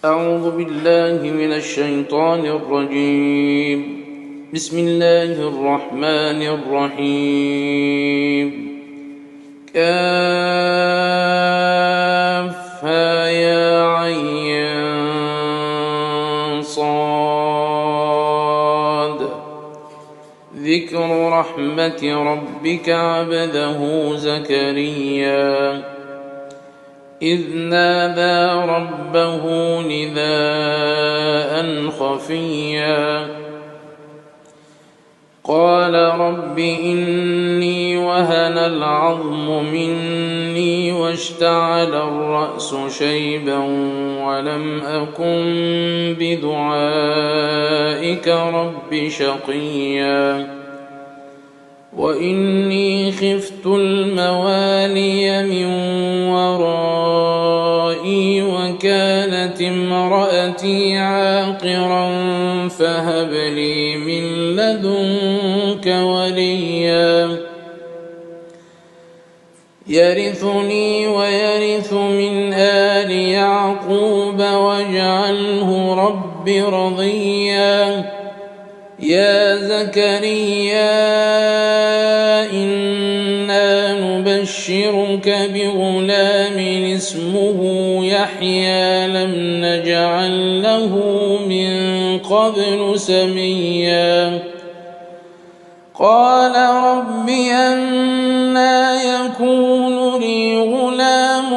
أعوذ بالله من الشيطان الرجيم. بسم الله الرحمن الرحيم. كافها يا عين صاد. ذكر رحمة ربك عبده زكريا إذ نادى ربه نداء خفيا قال رب إني وهن العظم مني واشتعل الرأس شيبا ولم أكن بدعائك رب شقيا وإني خفت الموالي من ورائي وكانت امرأتي عاقرا فهب لي من لدنك وليا يرثني ويرث من آل يعقوب واجعله رب رضيا يا زكريا إنا نبشرك بغلام اسمه يحيى لم نجعل له من قبل سميا قال رب أنى يكون لي غلام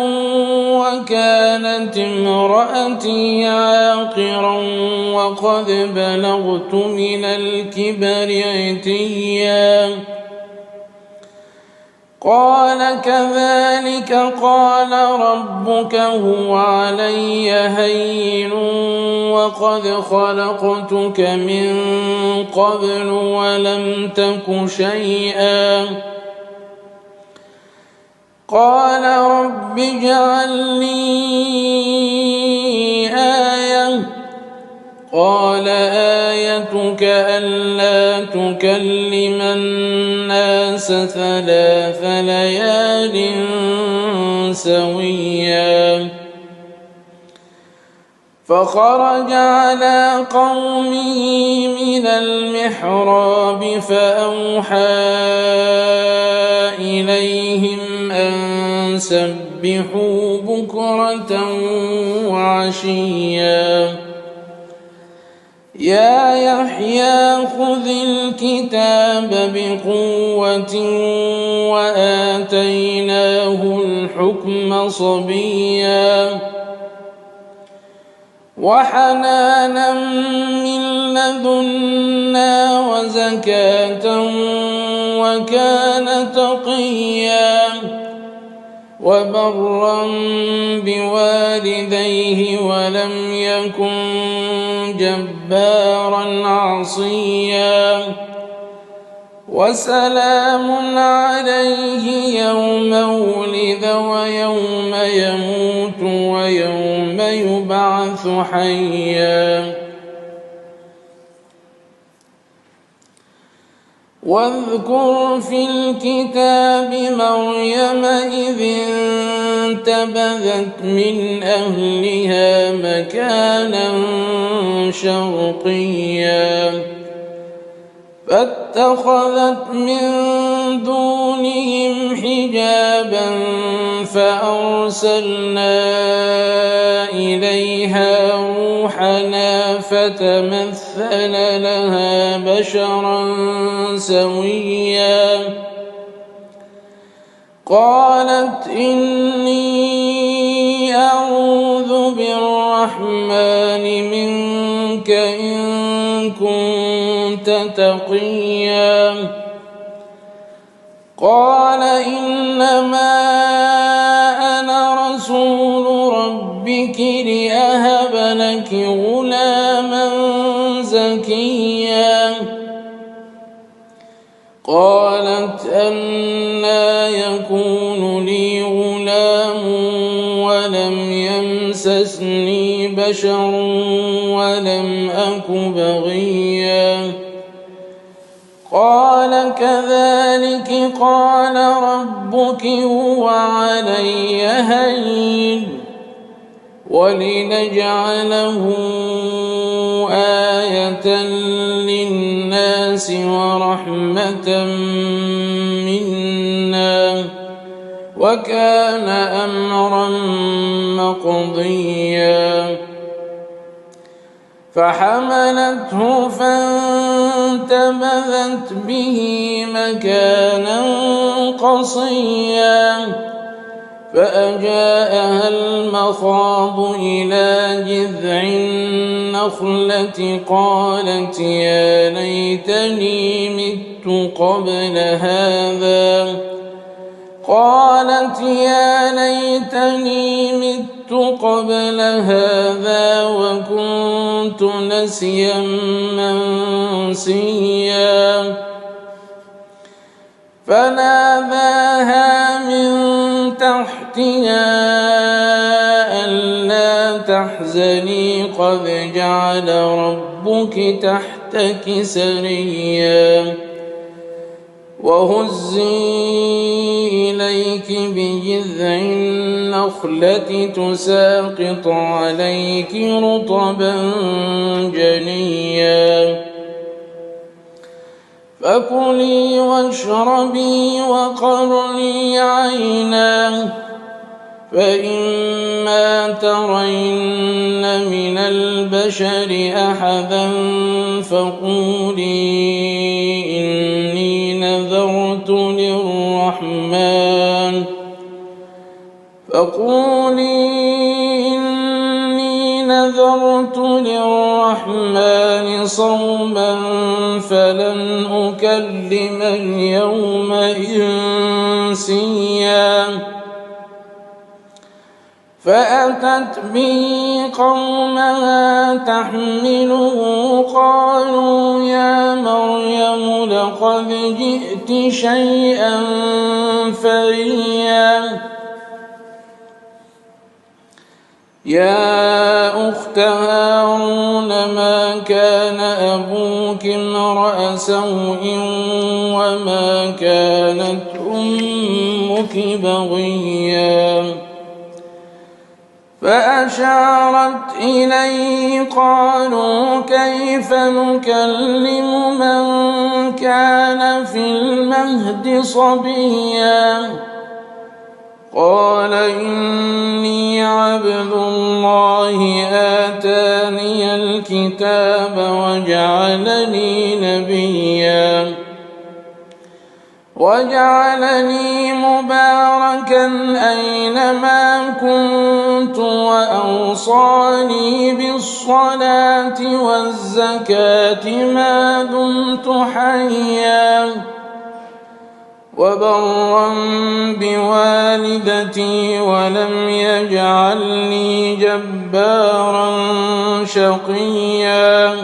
وكانت امرأتي عاقرا وقد بلغت من الكبر عتيا قال كذلك قال ربك هو علي هين وقد خلقتك من قبل ولم تك شيئا قال رب اجعل لي آية قال آيتك ألا تكلم الناس 3 ليال سويا فخرج على قومه من المحراب فأوحى إليهم أن سبحوا بكرة وعشيا يا يحيى خذ الكتاب بقوة وآتيناه الحكم صبيا وحنانا من لدنا وزكاة وكان تقيا وبرا بوالديه ولم يكن جبارا عصيا وسلام عليه يوم ولد ويوم يموت ويوم يبعث حيا واذكر في الكتاب مريم إذ انتبذت من أهلها مكانا شرقيا فاتخذت من دونهم حجابا فأرسلنا إليها روحنا فتمثل لها بشرا سويا قالت إني أعوذ بالرحمن منك إن كنت تقيا قال إنما أنا رسول ربك لأهب لك غلاما زكيا قالت أنى يكون لي غلام ولم يمسسني بشر ولم أك بغيا قال كذلك قال ربك هو علي هين ولنجعله آية للناس ورحمة منا وكان أمرا مقضيا فحملته فانتبذت به مكانا قصيا فأجاءها المخاض إلى جذع النخلة قالت يا ليتني مت قبل هذا وكنت نسيا منسيا فناداها من تحتها ألا تحزني قد جعل ربك تحتك سريا وهزي إليك بجذع النخلة تساقط عليك رطبا جنيا فكلي واشربي وقري عينا فإما ترين من البشر أحدا فقولي إني نذرت للرحمن صوما فلن أكلم اليوم إنسيا فأتت به قومها تحمله قالوا يا مريم لقد جئت شيئا فريا يا أخت هارون ما كان أبوك امرأ سوء وما كانت أمك بغيا فأشارت إليه قالوا كيف نكلم من كان في المهد صبيا قال إني عبد الله آتاني الكتاب وجعلني مباركا أينما كنت وأوصاني بالصلاة والزكاة ما دمت حيا وبرا بوالدتي ولم يجعلني جبارا شقيا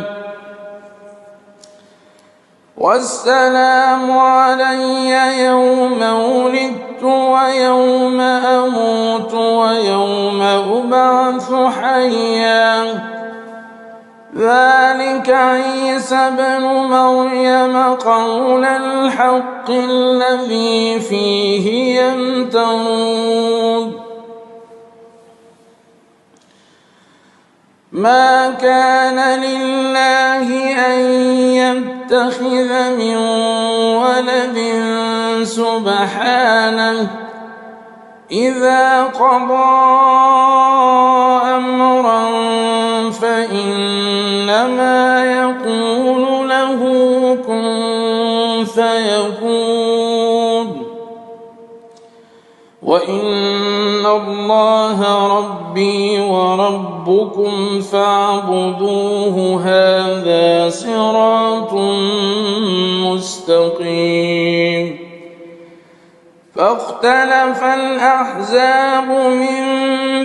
والسلام علي يوم ولدت ويوم أموت ويوم أبعث حيا ذلك عيسى بن مريم قول الحق الذي فيه يمترون ما كان لله أن يتخذ من ولد سبحانه إذا قضى أمرا فإنما يقول له كن فيكون وإن الله ربي وربكم فاعبدوه هذا صراط مستقيم فاختلف الأحزاب من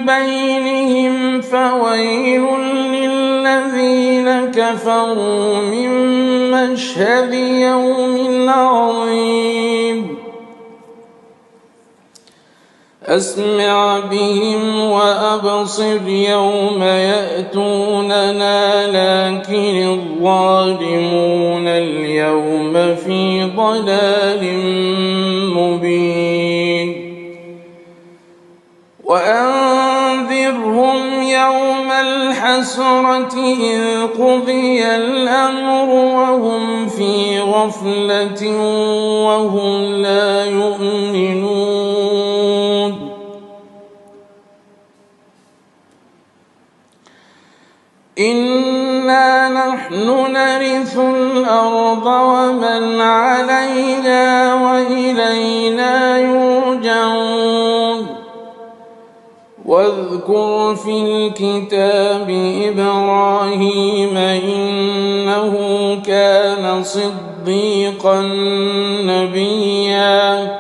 بينهم فويل للذين كفروا من مشهد يوم عظيم أسمع بهم وأبصر يوم يأتوننا لكن الظالمون اليوم في ضلال مبين وأنذرهم الحسرة إذ قضي الأمر وهم في غفلة وهم لا يؤمنون إنا نحن نرث الأرض ومن عليها وإلينا يرجعون واذكر في الكتاب إبراهيم إنه كان صديقا نبيا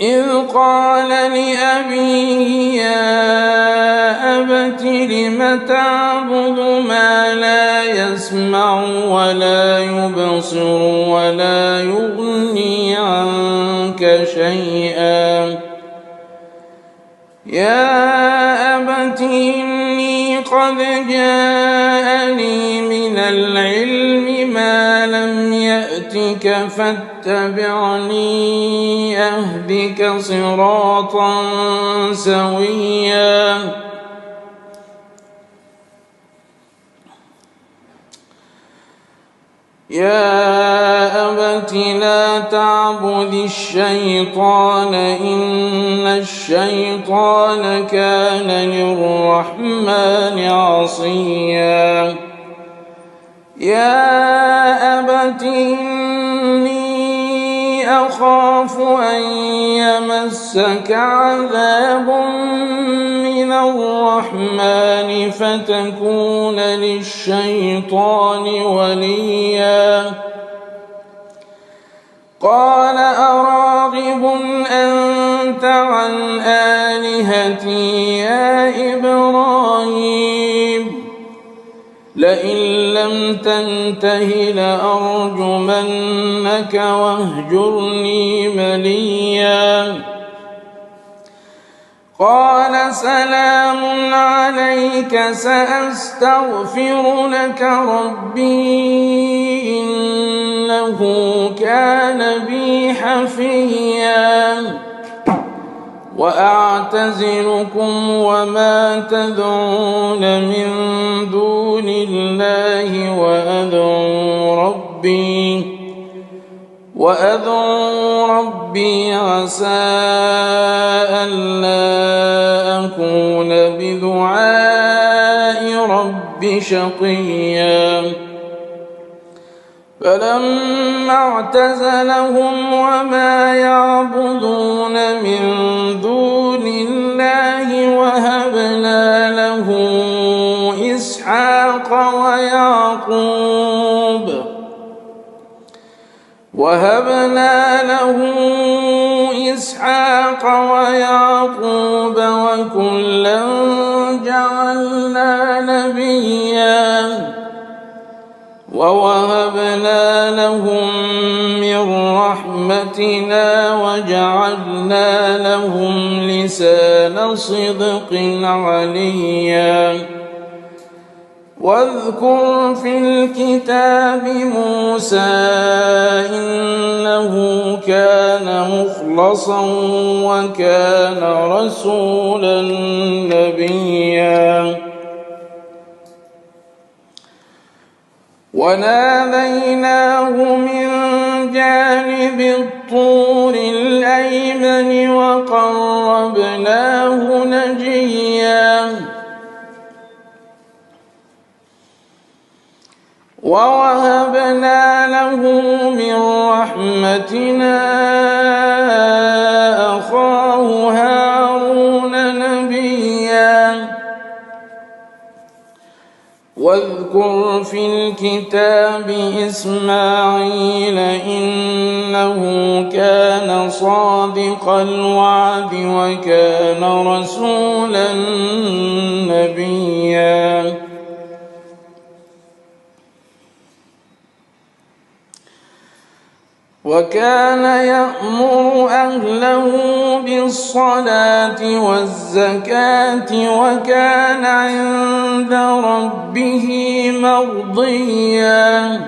إذ قال لأبيه يا أبت لم تعبد ما لا يسمع ولا يبصر ولا يغني عنك شيئا يا أبت إني قد جاءني من العلم ما لم يأتك فاتبعني أهدك صراطا سويا يا أبت لا تعبد الشيطان إن الشيطان كان للرحمن عصيا يا أبت إني أخاف أن يمسك عذاب من الرحمن فتكون للشيطان وليا قال أراغب أنت عن آلهتي يا إبراهيم لئن لم تنته لأرجمنك واهجرني مليا قال سلام عليك سأستغفر لك ربي إنه كان بي حفيا وأعتزلكم وما تدعون من دون الله وأدعو ربي عسى ألا أكون بدعاء ربي شقيا فلما اعتزلهم وما يعبدون من دون الله وهبنا له إسحاق ويعقوب وكلا جعلنا نبيا ووهبنا لهم من رحمتنا وجعلنا لهم لسان صدق عليا واذكر في الكتاب موسى إنه كان مخلصا وكان رسولا نبيا وناديناه من جانب الطور الأيمن وقربناه نجيا ووهبنا له من رحمتنا أخاه هارون نبيا واذكر في الكتاب إسماعيل إنه كان صادق الوعد وكان رسولا نبيا وكان يأمر أهله بالصلاة والزكاة وكان عند ربه مرضيا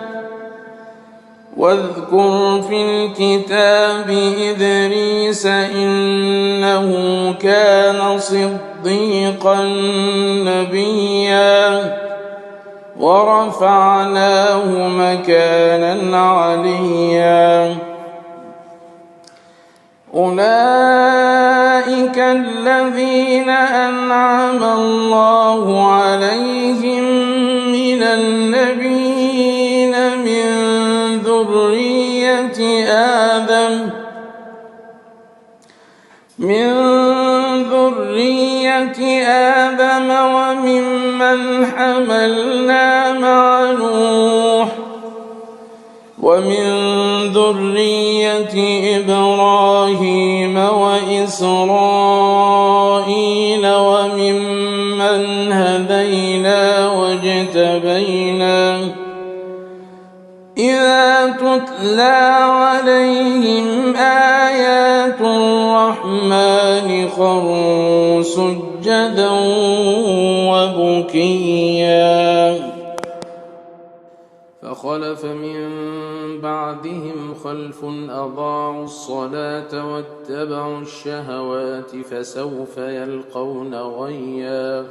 واذكر في الكتاب إدريس إنه كان صديقا صديقا نبيا ورفعناه مكانا عليا أولئك الذين أنعم الله عليهم من النبيين من ذرية آدم وممن حملنا مع نوح ومن ذرية إبراهيم وإسرائيل وممن هدينا واجتبينا إذا تتلى عليهم آيات الرحمن خروا سجدا وبكيا فخلف من بعدهم خلف أضاعوا الصلاة واتبعوا الشهوات فسوف يلقون غيا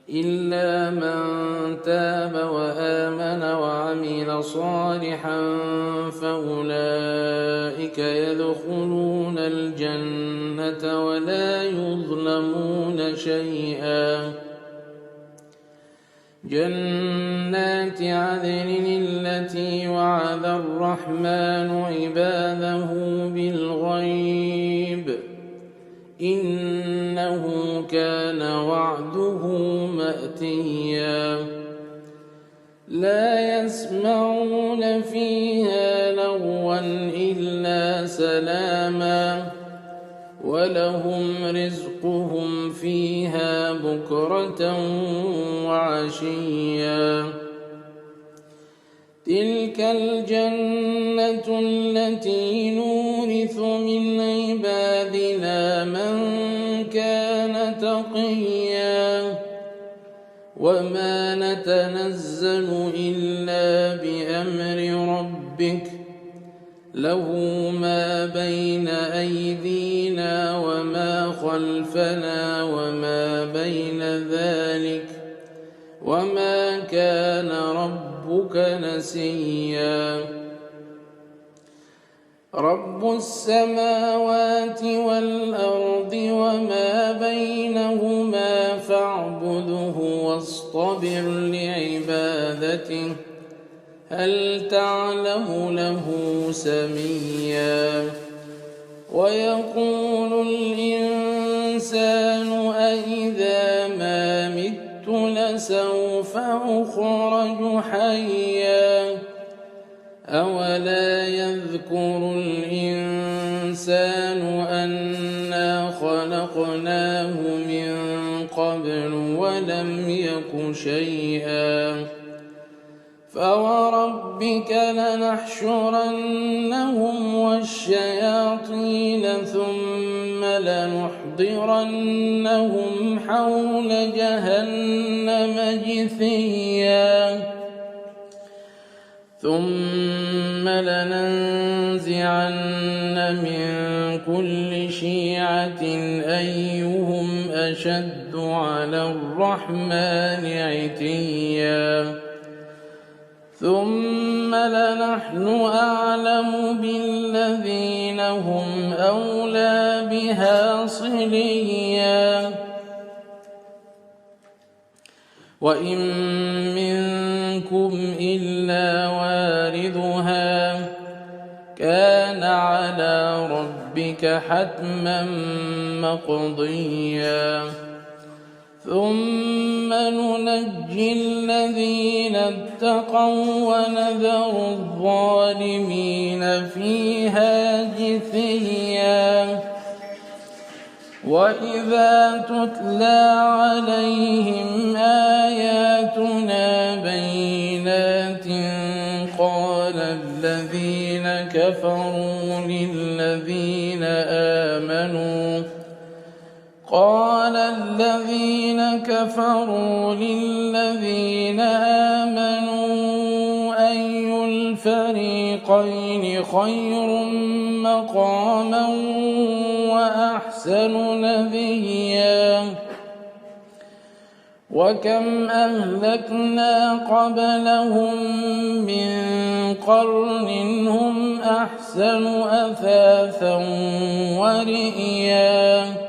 إلا من تاب وآمن وعمل صالحا فأولئك يدخلون الجنة ولا يظلمون شيئا جنات عدن التي وعد الرحمن عباده بالغيب إنه كان وعده مأتيا لا يسمعون فيها لغوا إلا سلاما ولهم رزقهم فيها بكرة وعشيا تلك الجنة التي نورث من عبادنا من كان تقيا وما نتنزل إلا بأمر ربك له ما بين أيدينا وما خلفنا وما بين ذلك وما كان ربك نسيا رب السماوات والأرض وما بينهما فاعبده واصطبر لعبادته هل تعلم له سميا ويقول الإنسان أإذا ما مت لسوف أخرج حيا أولا يذكر الإنسان أنا خلقناه من قبل ولم يك شيئا فوربك لنحشرنهم والشياطين ثم لنحضرنهم حول جهنم جثيا ثم لننزعن من كل شيعة أيهم أشد على الرحمن عتيا ثم لنحن أعلم بالذين هم أولى بها صليا وإن منكم إلا واردها كان على ربك حتما مقضيا ثم ننجي الذين اتقوا ونذر الظالمين فيها جثيا وإذا تتلى عليهم آياتنا بينات قال الذين كفروا للذين آمنوا أي الفريقين خير مقاما وأحسن نديا وكم أهلكنا قبلهم من قرن هم أحسن أثاثا ورئيا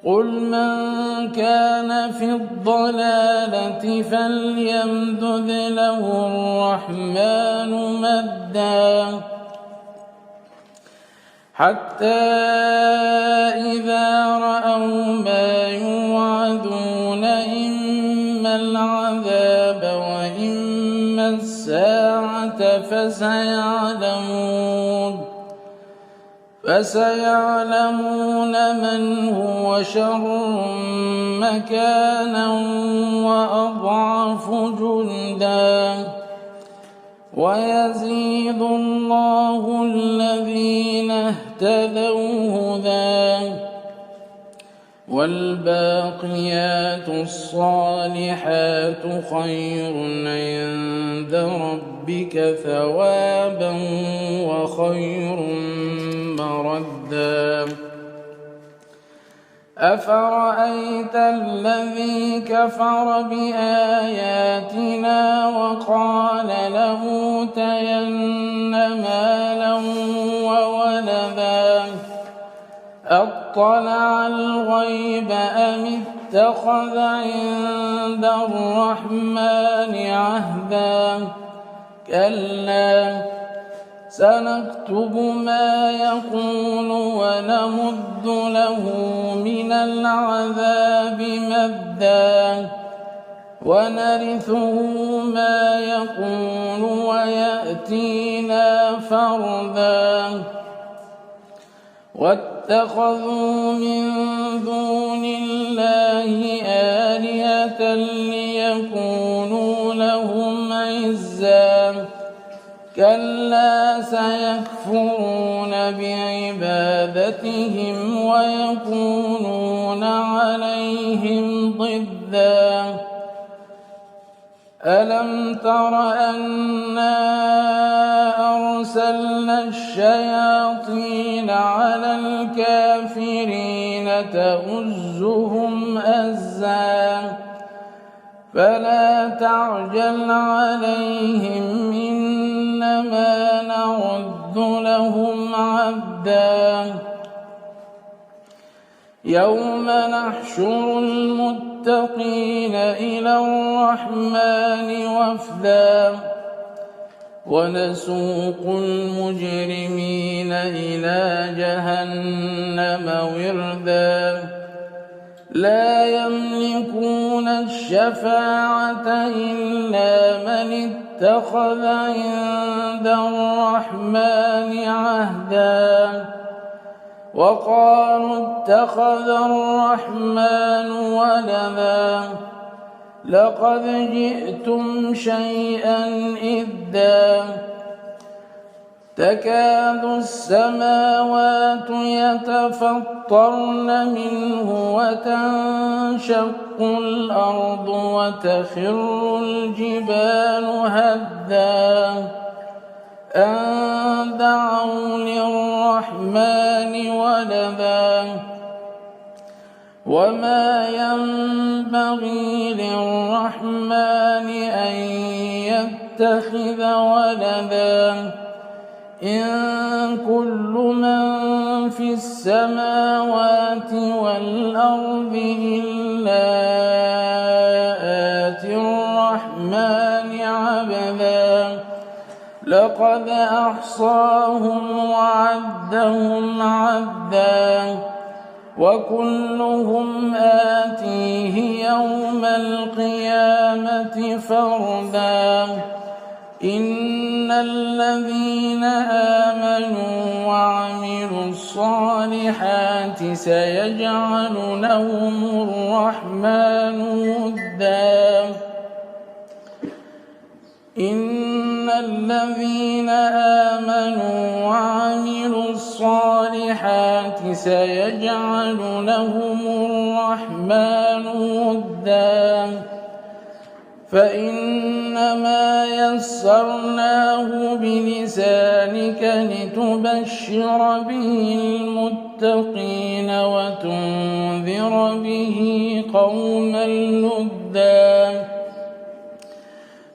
قل من كان في الضلالة فليمدد له الرحمن مدا حتى إذا رأوا ما يوعدون إما العذاب وإما الساعة فسيعلمون من هو شر مكانا وأضعف جندا ويزيد الله الذين اهتدوا هدى والباقيات الصالحات خير عند ربك ثوابا وخير مردا أفرأيت الذي كفر بآياتنا وقال لأوتين مالا وولدا أطلع الغيب أم اتخذ عند الرحمن عهدا كلا سنكتب ما يقول ونمد له من العذاب مدا ونرثه ما يقول ويأتينا فردا واتخذوا من دون الله آلهة ليكونوا لهم عزا كلا سيكفرون بعبادتهم ويكونون عليهم ضدا ألم تر أنا أرسلنا الشياطين على الكافرين تؤزهم أزا فلا تعجل عليهم إنما نعد لهم عدا يوم نحشر المتقين إلى الرحمن وفدا ونسوق المجرمين إلى جهنم وردا لا يملكون الشفاعة إلا من اتخذ عند الرحمن عهدا وقالوا اتخذ الرحمن ولدا لقد جئتم شيئا إدا تكاد السماوات يتفطرن منه وتنشق الأرض وتخر الجبال هدا أن دعوا للرحمن ولدا وما ينبغي للرحمن أن يتخذ ولدا إن كل من في السماوات والأرض إلا آتي الرحمن عبدا لقد أحصاهم وعدهم عدا وكلهم آتيه يوم القيامة فردا إن الذين آمنوا وعملوا الصالحات سيجعل لهم الرحمن ودا إن الذين آمنوا وعملوا الصالحات سيجعل لهم الرحمن ودا فإنما يسرناه بلسانك لتبشر به المتقين وتنذر به قوما لدا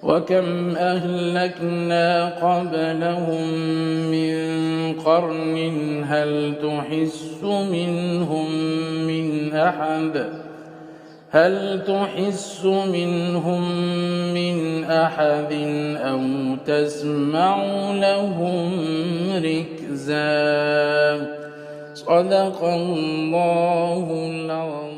وكم أهلكنا قبلهم من قرن هل تحس منهم من أحد أو تسمع لهم ركزا. صدق الله العظيم.